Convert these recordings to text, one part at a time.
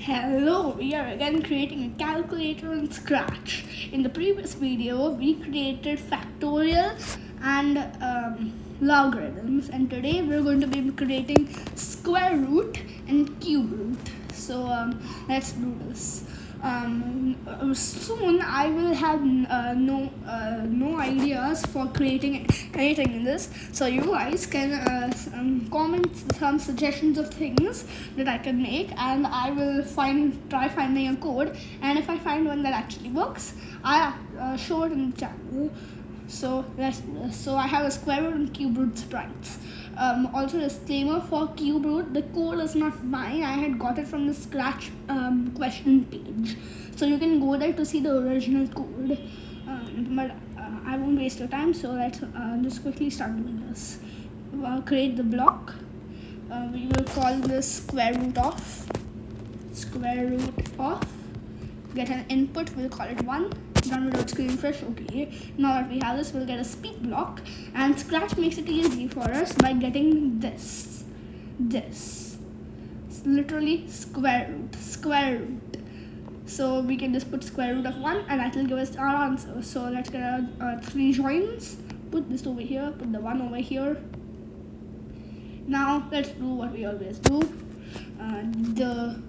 Hello, we are again creating a calculator in Scratch. In the previous video, we created factorial and logarithms, and today we're going to be creating square root and cube root. So let's do this. Soon I will have no ideas for creating anything in this, so you guys can comment some suggestions of things that I can make, and I will try finding a code, and if I find one that actually works, I'll show it in the channel. So I have a square root and cube root sprites. Also, disclaimer for cube root, the code is not mine. I had got it from the Scratch question page, so you can go there to see the original code. But I won't waste your time, so let's just quickly start doing this. Create the block. We will call this square root of. Get an input. We'll call it 1. Done without screen fresh. Okay, now that we have this, we'll get a speak block, and Scratch makes it easy for us by getting this. It's literally square root. So we can just put square root of 1, and that will give us our answer. So let's get our 3 joins. Put this over here, put the 1 over here. Now let's do what we always do. The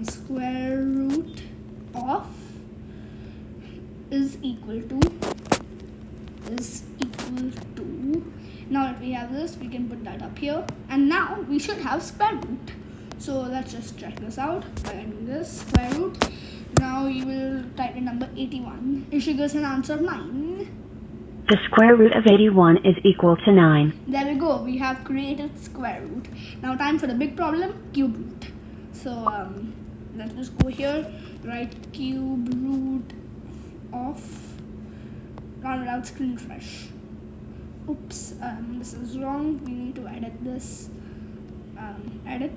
square root of is equal to. Now that we have this, we can put that up here, and now we should have square root. So let's just check this out by adding this square root. Now we will type in number 81. It should give us an answer of 9. The square root of 81 is equal to 9. There we go. We have created square root. Now time for the big problem, cube root. So let's just go here, write cube root of, run without screen refresh. Oops, this is wrong. We need to edit this. Add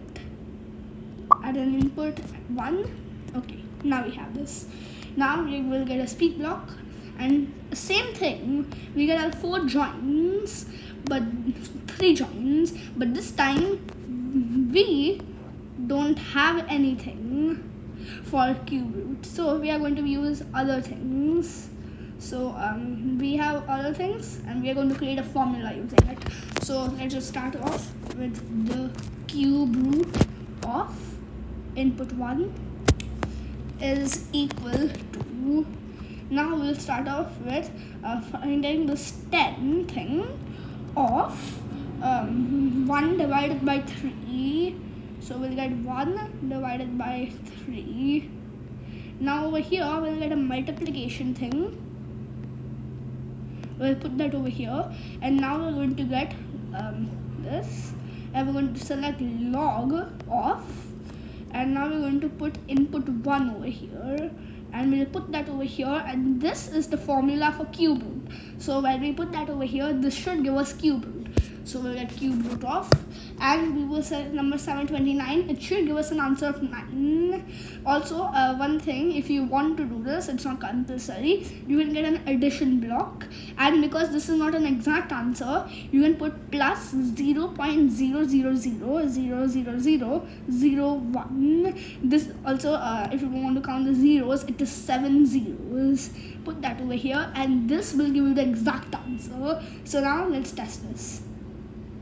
an input 1. Okay, now we have this. Now we will get a speak block, and same thing. We get our 3 joins, but this time we don't have anything for cube root, so we are going to use other things. So we have other things, and we are going to create a formula using it. So let's just start off with the cube root of input 1 is equal to. Now we'll start off with finding this 10 thing of 1 divided by 3. So we'll get 1 divided by 3. Now over here, we'll get a multiplication thing. We'll put that over here. And now we're going to get this. And we're going to select log of. And now we're going to put input 1 over here. And we'll put that over here. And this is the formula for cube root. So when we put that over here, this should give us cube root. So we'll get cube root of, and we will select number 729. It should give us an answer of 9. Also, one thing, if you want to do this, it's not compulsory. You can get an addition block, and because this is not an exact answer, you can put plus 0.000000001. This also, if you want to count the zeros, it is 7 zeros. Put that over here, and this will give you the exact answer. So now let's test this.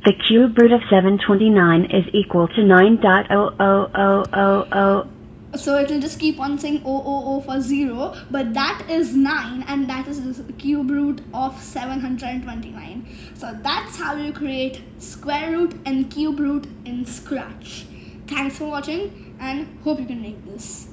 The cube root of 729 is equal to 9.00000. So it will just keep on saying 000 for 0, but that is 9, and that is the cube root of 729. So that's how you create square root and cube root in Scratch. Thanks for watching, and hope you can make this.